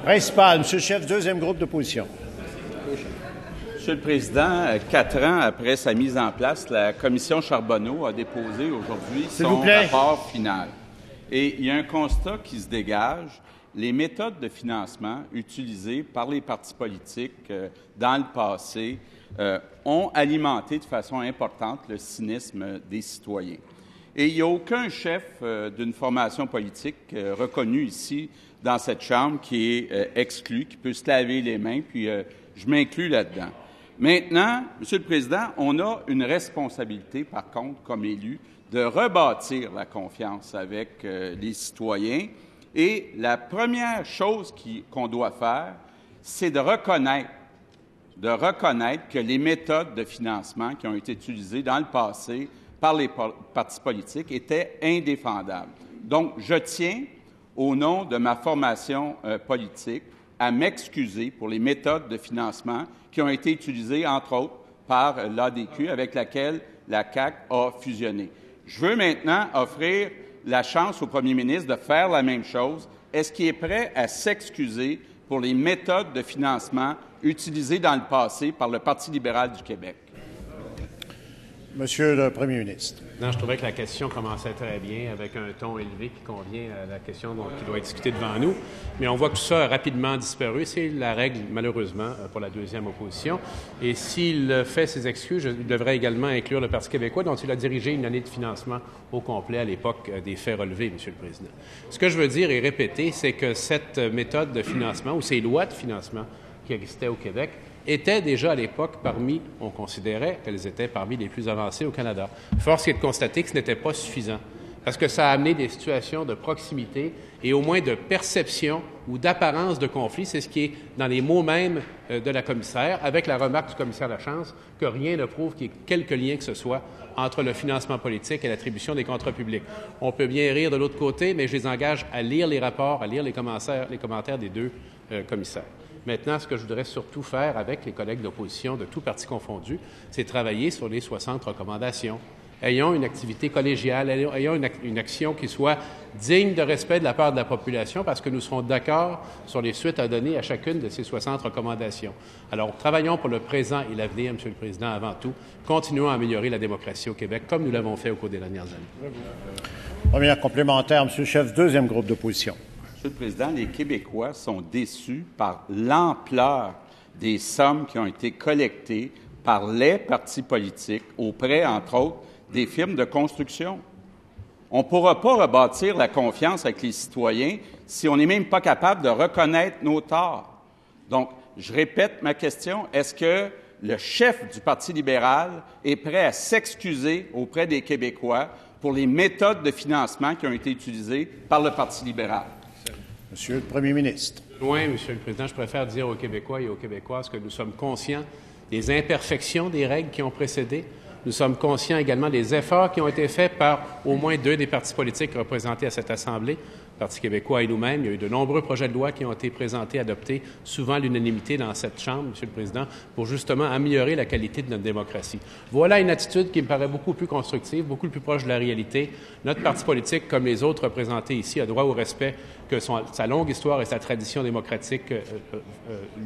Principal, Monsieur le chef, deuxième groupe d'opposition. Monsieur le Président, 4 ans après sa mise en place, la commission Charbonneau a déposé aujourd'hui son rapport final. Et il y a un constat qui se dégage. Les méthodes de financement utilisées par les partis politiques dans le passé ont alimenté de façon importante le cynisme des citoyens. Et il n'y a aucun chef d'une formation politique reconnu ici dans cette Chambre qui est exclu, qui peut se laver les mains, puis je m'inclus là-dedans. Maintenant, Monsieur le Président, on a une responsabilité, par contre, comme élu, de rebâtir la confiance avec les citoyens. Et la première chose qu'on doit faire, c'est de reconnaître que les méthodes de financement qui ont été utilisées dans le passé par les partis politiques étaient indéfendables. Donc, je tiens, au nom de ma formation politique, à m'excuser pour les méthodes de financement qui ont été utilisées, entre autres, par l'ADQ, avec laquelle la CAQ a fusionné. Je veux maintenant offrir la chance au premier ministre de faire la même chose. Est-ce qu'il est prêt à s'excuser pour les méthodes de financement utilisées dans le passé par le Parti libéral du Québec? Monsieur le premier ministre. Non, je trouvais que la question commençait très bien, avec un ton élevé qui convient à la question qui doit être discutée devant nous. Mais on voit que tout ça a rapidement disparu. C'est la règle, malheureusement, pour la deuxième opposition. Et s'il fait ses excuses, il devrait également inclure le Parti québécois, dont il a dirigé une année de financement au complet à l'époque des faits relevés, Monsieur le Président. Ce que je veux dire et répéter, c'est que cette méthode de financement, ou ces lois de financement qui existaient au Québec, étaient déjà à l'époque on considérait qu'elles étaient parmi les plus avancées au Canada. Force est de constater que ce n'était pas suffisant, parce que ça a amené des situations de proximité et au moins de perception ou d'apparence de conflit. C'est ce qui est dans les mots mêmes de la commissaire, avec la remarque du commissaire Lachance que rien ne prouve qu'il y ait quelque lien que ce soit entre le financement politique et l'attribution des contrats publics. On peut bien rire de l'autre côté, mais je les engage à lire les rapports, à lire les commentaires des deux commissaires. Maintenant, ce que je voudrais surtout faire avec les collègues d'opposition, de tous partis confondus, c'est travailler sur les 60 recommandations. Ayons une activité collégiale, ayons une action qui soit digne de respect de la part de la population, parce que nous serons d'accord sur les suites à donner à chacune de ces 60 recommandations. Alors, travaillons pour le présent et l'avenir, Monsieur le Président, avant tout. Continuons à améliorer la démocratie au Québec, comme nous l'avons fait au cours des dernières années. Première complémentaire, Monsieur le chef, deuxième groupe d'opposition. Monsieur le Président, les Québécois sont déçus par l'ampleur des sommes qui ont été collectées par les partis politiques auprès, entre autres, des firmes de construction. On ne pourra pas rebâtir la confiance avec les citoyens si on n'est même pas capable de reconnaître nos torts. Donc, je répète ma question. Est-ce que le chef du Parti libéral est prêt à s'excuser auprès des Québécois pour les méthodes de financement qui ont été utilisées par le Parti libéral? Monsieur le premier ministre. Loin, Monsieur le Président, je préfère dire aux Québécois et aux Québécoises que nous sommes conscients des imperfections des règles qui ont précédé. Nous sommes conscients également des efforts qui ont été faits par au moins 2 des partis politiques représentés à cette Assemblée, le Parti québécois et nous-mêmes. Il y a eu de nombreux projets de loi qui ont été présentés, adoptés, souvent à l'unanimité dans cette Chambre, Monsieur le Président, pour justement améliorer la qualité de notre démocratie. Voilà une attitude qui me paraît beaucoup plus constructive, beaucoup plus proche de la réalité. Notre parti politique, comme les autres représentés ici, a droit au respect que sa longue histoire et sa tradition démocratique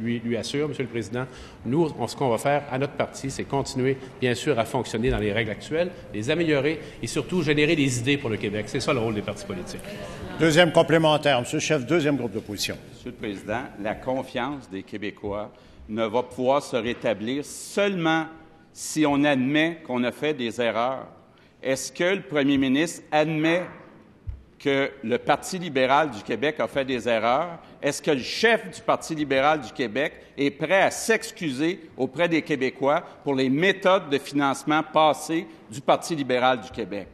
lui assurent, Monsieur le Président. Nous, ce qu'on va faire à notre parti, c'est continuer, bien sûr, à fonctionner dans les règles actuelles, les améliorer et surtout générer des idées pour le Québec. C'est ça le rôle des partis politiques. Deuxième complémentaire, Monsieur le chef, deuxième groupe d'opposition. Monsieur le Président, la confiance des Québécois ne va pouvoir se rétablir seulement si on admet qu'on a fait des erreurs. Est-ce que le premier ministre admet que le Parti libéral du Québec a fait des erreurs? Est-ce que le chef du Parti libéral du Québec est prêt à s'excuser auprès des Québécois pour les méthodes de financement passées du Parti libéral du Québec?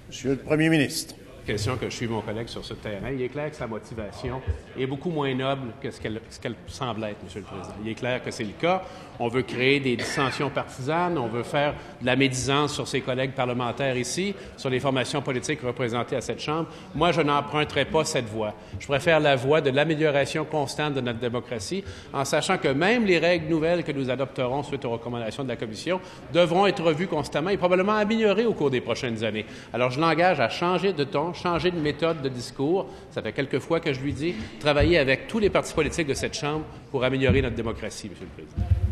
Monsieur le premier ministre. Question que je suis mon collègue sur ce terrain. Il est clair que sa motivation est beaucoup moins noble que ce qu'elle semble être, Monsieur le Président. Il est clair que c'est le cas. On veut créer des dissensions partisanes, on veut faire de la médisance sur ses collègues parlementaires ici, sur les formations politiques représentées à cette Chambre. Moi, je n'emprunterai pas cette voie. Je préfère la voie de l'amélioration constante de notre démocratie, en sachant que même les règles nouvelles que nous adopterons suite aux recommandations de la Commission devront être revues constamment et probablement améliorées au cours des prochaines années. Alors, je l'engage à changer de ton, changer de méthode de discours. Ça fait quelques fois que je lui dis, travailler avec tous les partis politiques de cette Chambre pour améliorer notre démocratie, M. le Président.